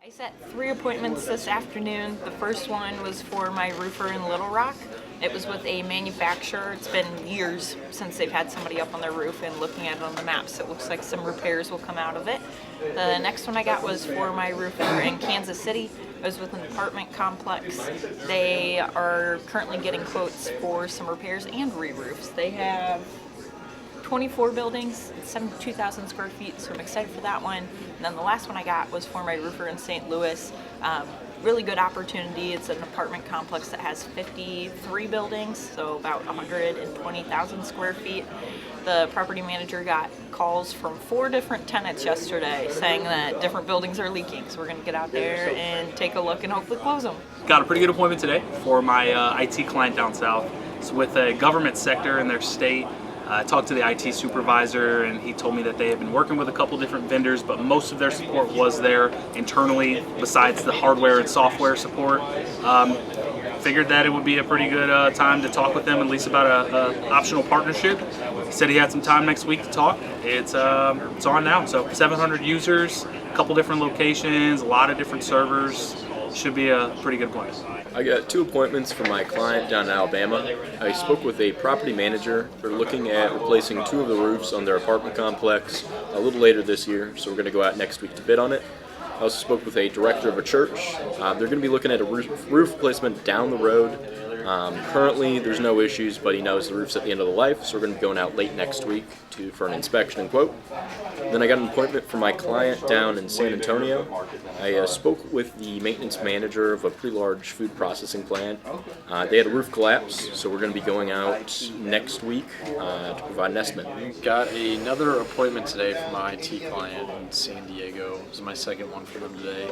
I set 3 appointments this afternoon. The first one was for my roofer in Little Rock. It was with a manufacturer. It's been years since they've had somebody up on their roof, and looking at it on the maps, it looks like some repairs will come out of it. The next one I got was for my roofer in Kansas City. It was with an apartment complex. They are currently getting quotes for some repairs and re-roofs. They have 24 buildings, 72,000 square feet, so I'm excited for that one. And then the last one I got was for my roofer in St. Louis. Really good opportunity. It's an apartment complex that has 53 buildings, so about 120,000 square feet. The property manager got calls from 4 different tenants yesterday saying that different buildings are leaking, so we're going to get out there and take a look and hopefully close them. Got a pretty good appointment today for my IT client down south. It's with a government sector in their state. I talked to the IT supervisor, and he told me that they have been working with a couple different vendors, but most of their support was there internally besides the hardware and software support. Figured that it would be a pretty good time to talk with them, at least about a optional partnership. He said he had some time next week to talk. It's on now. So 700 users, a couple different locations, a lot of different servers. Should be a pretty good place. I got 2 appointments for my client down in Alabama. I spoke with a property manager. They're looking at replacing 2 of the roofs on their apartment complex a little later this year, so we're going to go out next week to bid on it. I also spoke with a director of a church. They're going to be looking at a roof replacement down the road. Currently, there's no issues, but he knows the roof's at the end of the life, so we're going to be going out late next week for an inspection and quote. Then I got an appointment for my client down in San Antonio. I spoke with the maintenance manager of a pretty large food processing plant. They had a roof collapse, so we're going to be going out next week to provide an estimate. Got another appointment today for my IT client in San Diego. This is my second one for them today.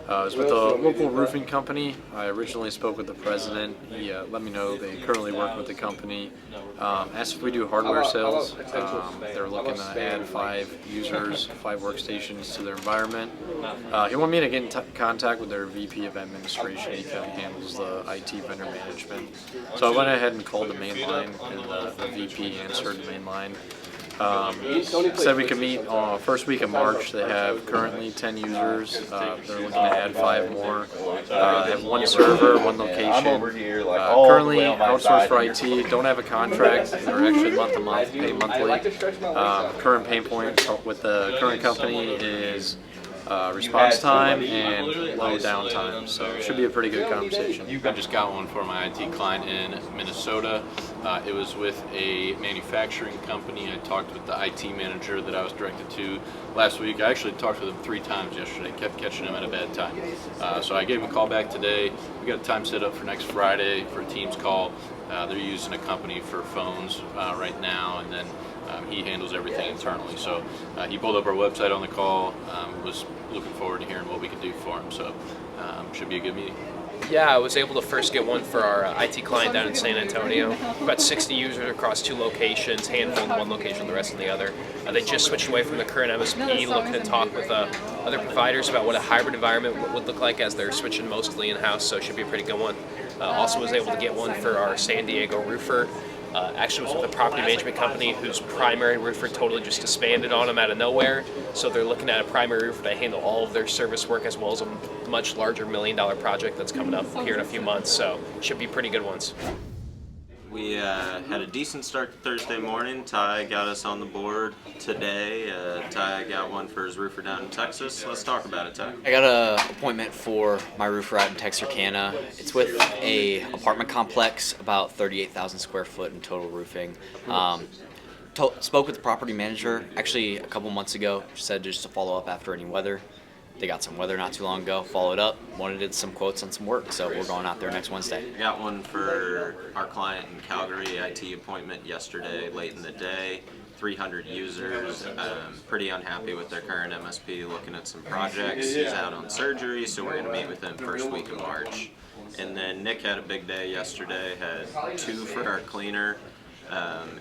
I was with a local roofing company. I originally spoke with the president. He let me know they currently work with the company. Asked if we do hardware sales. They're looking to add 5 users, 5 workstations to their environment. He wanted me to get in contact with their VP of administration. He kind of handles the IT vendor management. So I went ahead and called the main line, and the VP answered the main line. Said we could meet first week of March. They have currently 10 users. They're looking to add 5 more. They have 1 server, 1 location. Currently outsourced for IT. Don't have a contract. They're actually month to month, pay monthly. Current pain point with the current company is response time and low downtime, so it should be a pretty good conversation. I just got one for my IT client in Minnesota. It was with a manufacturing company. I talked with the IT manager that I was directed to last week. I actually talked with him 3 times yesterday, kept catching him at a bad time. So I gave him a call back today. We got a time set up for next Friday for a Teams call. They're using a company for phones right now, and then he handles everything internally. So he pulled up our website on the call, was looking forward to hearing what we could do for him. So should be a good meeting. Yeah, I was able to first get one for our IT client down in San Antonio. About 60 users across 2 locations, handful in one location, the rest in the other. They just switched away from the current MSP, looking to talk with other providers about what a hybrid environment would look like as they're switching mostly in-house, so it should be a pretty good one. Also was able to get one for our San Diego roofer. Actually was with a property management company whose primary roofer totally just disbanded on them out of nowhere. So they're looking at a primary roofer to handle all of their service work, as well as a much larger $1 million project that's coming up here in a few months. So should be pretty good ones. We had a decent start Thursday morning. Ty got us on the board today. Ty got one for his roofer down in Texas. Let's talk about it, Ty. I got an appointment for my roofer out in Texarkana. It's with a apartment complex, about 38,000 square foot in total roofing. Spoke with the property manager actually a couple months ago. She said just to follow up after any weather. They got some weather not too long ago, followed up, wanted some quotes on some work, so we're going out there next Wednesday. Got one for our client in Calgary, IT appointment yesterday, late in the day. 300 users, pretty unhappy with their current MSP, looking at some projects. He's out on surgery, so we're going to meet with him first week of March. And then Nick had a big day yesterday, had 2 for our cleaner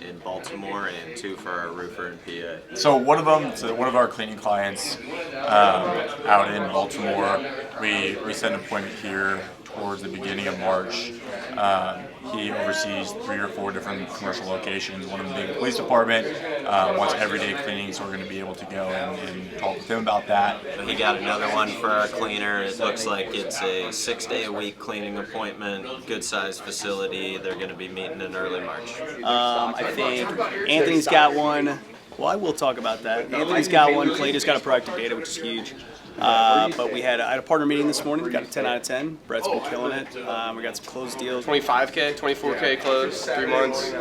in Baltimore and 2 for our roofer in PA. So one of our cleaning clients out in Baltimore, we set an appointment here towards the beginning of March. He oversees 3 or 4 different commercial locations, one of them being the police department. Wants everyday cleaning, so we're going to be able to go and talk with him about that. He got another one for our cleaner. It looks like it's a 6-day-a-week cleaning appointment, good sized facility. They're going to be meeting in early March. I think Anthony's got one. Well, I will talk about that. Anthony's got one. Clay just got a proactive data, which is huge. But I had a partner meeting this morning. We got a 10 out of 10. Brett's been killing it. We got some closed deals. 25K, 24K closed, 3 months,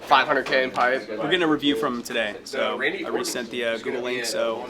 500K in pipe. We're getting a review from him today. So I resent the Google link, so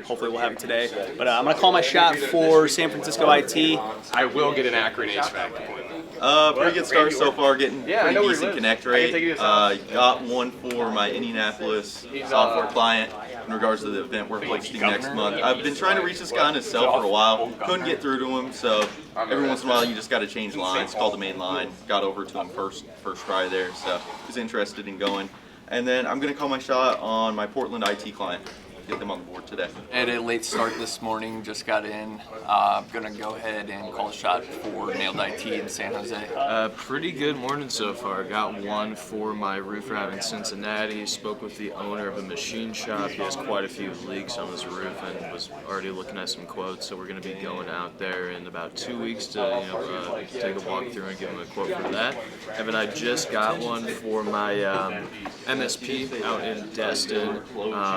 hopefully we'll have it today. But I'm going to call my shot for San Francisco IT. I will get an Akron HVAC appointment. Pretty good start so far, getting pretty decent connect rate. Got one for my Indianapolis software client in regards to the event we're hosting next month. I've been trying to reach this guy on his cell for a while, couldn't get through to him, so every once in a while you just got to change lines, call the main line, got over to him first try there, so he was interested in going. And then I'm going to call my shot on my Portland IT client. Get them on the board today. At a late start this morning, just got in. Gonna go ahead and call a shot for Nailed IT in San Jose. Pretty good morning so far. Got one for my roofer out in Cincinnati. Spoke with the owner of a machine shop. He has quite a few leaks on his roof and was already looking at some quotes. So we're gonna be going out there in about 2 weeks to take a walk through and give him a quote for that. And then I just got one for my MSP out in Destin.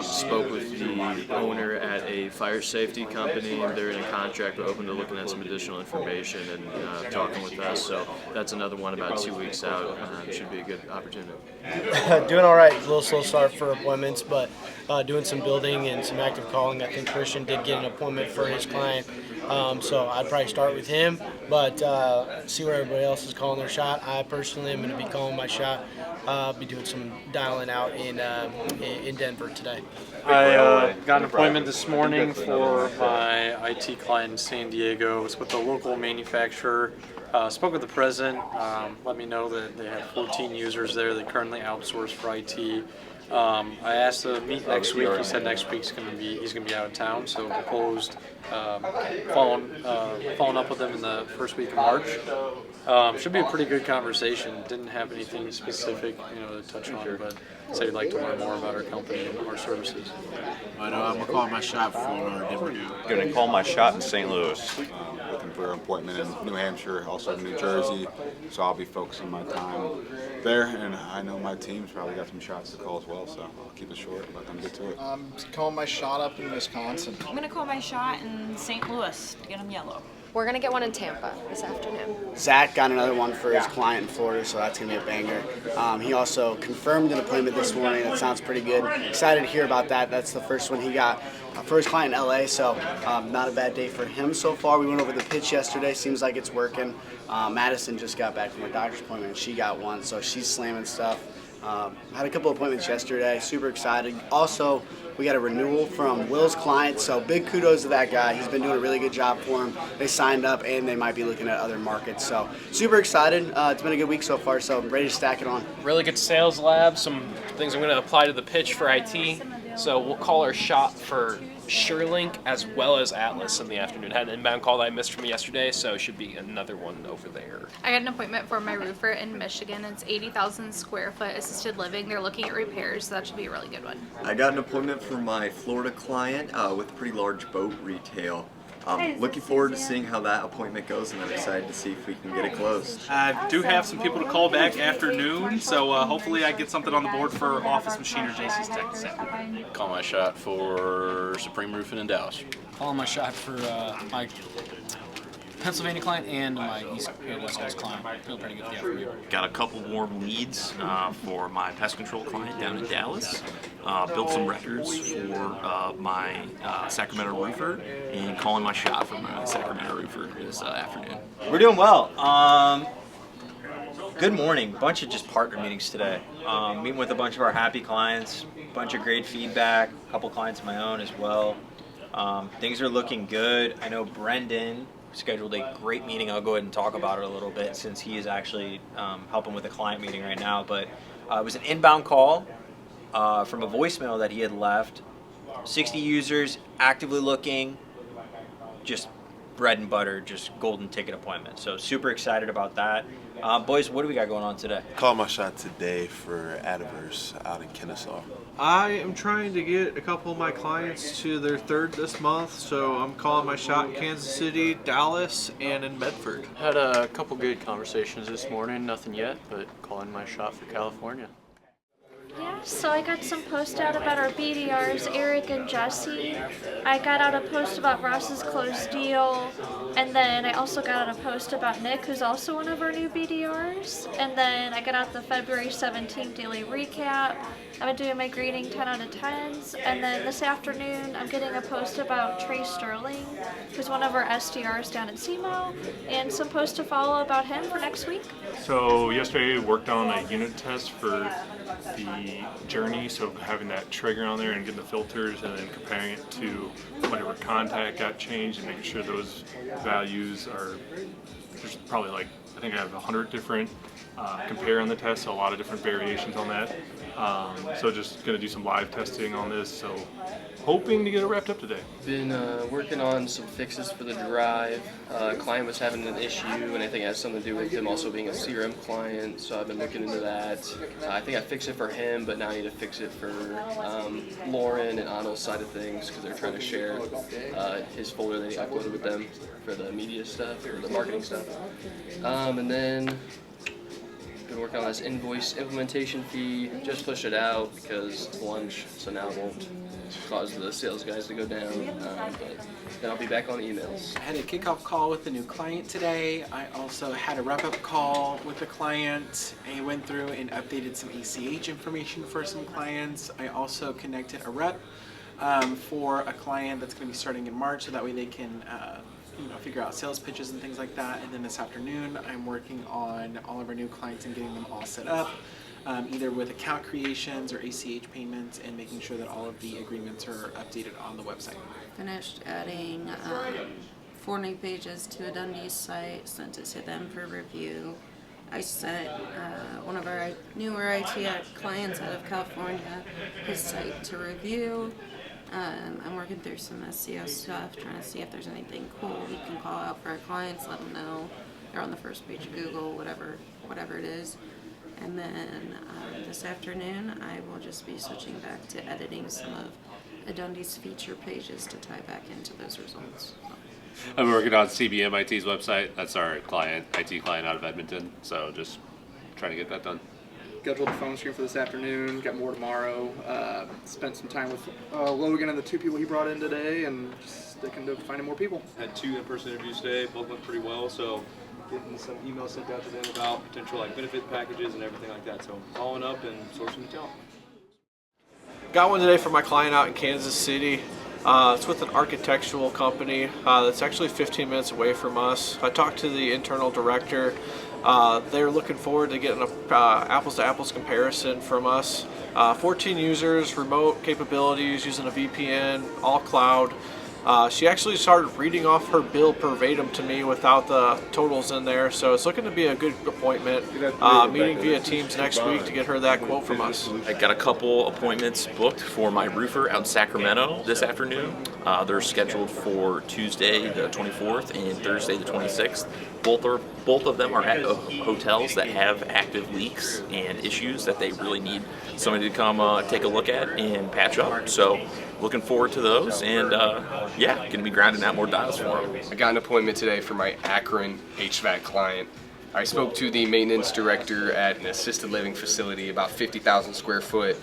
Spoke with the owner at a fire safety company. They're in a contract. We're open to looking at some additional information and talking with us. So that's another one about 2 weeks out. Should be a good opportunity. Doing all right. A little slow start for appointments, but doing some building and some active calling. I think Christian did get an appointment for his client, so I'd probably start with him, but see where everybody else is calling their shot. I personally am going to be calling my shot. Be doing some dialing out in Denver today. I got an appointment this morning for my IT client in San Diego. It's with a local manufacturer. Spoke with the president. Let me know that they have 14 users there. They currently outsource for IT. I asked to meet next week. He said next week's he's gonna be out of town, so proposed following up with him in the first week of March. Should be a pretty good conversation. Didn't have anything specific, to touch on, but said he'd like to learn more about our company and our services. But I'm gonna call my shot for Denver. Gonna call my shot in St. Louis. Looking for an appointment in New Hampshire, also New Jersey. So I'll be focusing my time there, and I know my team's probably got some shots to call as well. So I'll keep it short and let them get to it. I'm calling my shot up in Wisconsin. I'm going to call my shot in St. Louis to get them yellow. We're going to get one in Tampa this afternoon. Zach got another one for his client in Florida, so that's going to be a banger. He also confirmed an appointment this morning. That sounds pretty good. Excited to hear about that. That's the first one he got for his client in LA, so not a bad day for him so far. We went over the pitch yesterday. Seems like it's working. Madison just got back from her doctor's appointment. She got one, so she's slamming stuff. Had a couple appointments yesterday. Super excited. Also, we got a renewal from Will's client, so big kudos to that guy. He's been doing a really good job for him. They signed up, and they might be looking at other markets. So super excited. It's been a good week so far, so I'm ready to stack it on. Really good sales lab, some things I'm going to apply to the pitch for IT. So we'll call our shot for SureLink as well as Atlas in the afternoon. Had an inbound call that I missed from yesterday, so should be another one over there. I got an appointment for my roofer in Michigan. It's 80,000 square foot assisted living. They're looking at repairs, so that should be a really good one. I got an appointment for my Florida client with a pretty large boat retail. Looking forward to seeing how that appointment goes, and I'm excited to see if we can get it closed. I do have some people to call back afternoon, so hopefully I get something on the board for Office Machine or JC's Tech this afternoon. Call my shot for Supreme Roofing in Dallas. Calling my shot for my Pennsylvania client and my West Coast client. Feel pretty good for you. Got a couple warm leads for my pest control client down in Dallas. Built some records for my Sacramento roofer, and calling my shot for my Sacramento roofer this afternoon. We're doing well. Good morning. Bunch of just partner meetings today. Meeting with a bunch of our happy clients, bunch of great feedback, a couple clients of my own as well. Things are looking good. I know Brendan scheduled a great meeting. I'll go ahead and talk about it a little bit since he is actually helping with a client meeting right now. But it was an inbound call from a voicemail that he had left. 60 users, actively looking, just bread and butter, just golden ticket appointment. So super excited about that. Boys, what do we got going on today? Call my shot today for Adverse out in Kennesaw. I am trying to get a couple of my clients to their third this month, so I'm calling my shot in Kansas City, Dallas, and in Medford. Had a couple good conversations this morning, nothing yet, but calling my shot for California. Yeah, so I got some posts out about our BDRs, Eric and Jesse. I got out a post about Ross's closed deal, and then I also got out a post about Nick, who's also one of our new BDRs. And then I got out the February 17th daily recap. I've been doing my grading 10 out of 10s, and then this afternoon I'm getting a post about Trey Sterling, who's one of our SDRs down at SEMO, and some posts to follow about him for next week. So yesterday we worked on a unit test for the journey, so having that trigger on there and getting the filters and then comparing it to whatever contact got changed and making sure those values are, there's probably like, I think I have 100 different compare on the test, so a lot of different variations on that. So just going to do some live testing on this, so hoping to get it wrapped up today. Been working on some fixes for the drive. Client was having an issue, and I think it has something to do with him also being a CRM client, so I've been looking into that. I think I fixed it for him, but now I need to fix it for Lauren and Otto's side of things, because they're trying to share his folder that he uploaded with them for the media stuff, or the marketing stuff. And then been working on this invoice implementation fee. Just pushed it out because it's lunch, so now it won't cause the sales guys to go down. But then I'll be back on the emails. I had a kickoff call with a new client today. I also had a wrap-up call with a client. I went through and updated some ACH information for some clients. I also connected a rep for a client that's going to be starting in March, so that way they can figure out sales pitches and things like that. And then this afternoon, I'm working on all of our new clients and getting them all set up, either with account creations or ACH payments, and making sure that all of the agreements are updated on the website. Finished adding 4 new pages to a Dundee's site, sent it to them for review. I sent one of our newer IT clients out of California his site to review. I'm working through some SEO stuff, trying to see if there's anything cool we can call out for our clients, let them know they're on the first page of Google, whatever it is. And then this afternoon, I will just be switching back to editing some of Adundi's feature pages to tie back into those results. I'm working on CBM IT's website. That's our client, IT client out of Edmonton. So just trying to get that done. Scheduled a phone screen for this afternoon, got more tomorrow. Spent some time with Logan and the 2 people he brought in today, and just sticking to finding more people. Had 2 in-person interviews today, both went pretty well, so getting some emails sent out to them about potential benefit packages and everything like that. So following up and sourcing the talent. Got one today for my client out in Kansas City. It's with an architectural company that's actually 15 minutes away from us. I talked to the internal director. They're looking forward to getting a apples-to-apples comparison from us. 14 users, remote capabilities, using a VPN, all cloud. She actually started reading off her bill verbatim to me without the totals in there, so it's looking to be a good appointment. Meeting via Teams next week to get her that quote from us. I got a couple appointments booked for my roofer out in Sacramento this afternoon. They're scheduled for Tuesday the 24th and Thursday the 26th. Both of them are at hotels that have active leaks and issues that they really need somebody to come take a look at and patch up. So looking forward to those, and yeah, going to be grinding out more dials for them. I got an appointment today for my Akron HVAC client. I spoke to the maintenance director at an assisted living facility, about 50,000 square foot.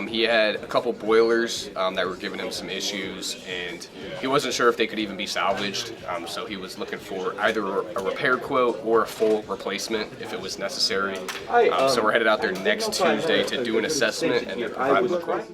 He had a couple boilers that were giving him some issues, and he wasn't sure if they could even be salvaged, so he was looking for either a repair quote or a full replacement if it was necessary. So we're headed out there next Tuesday to do an assessment and then provide him a quote.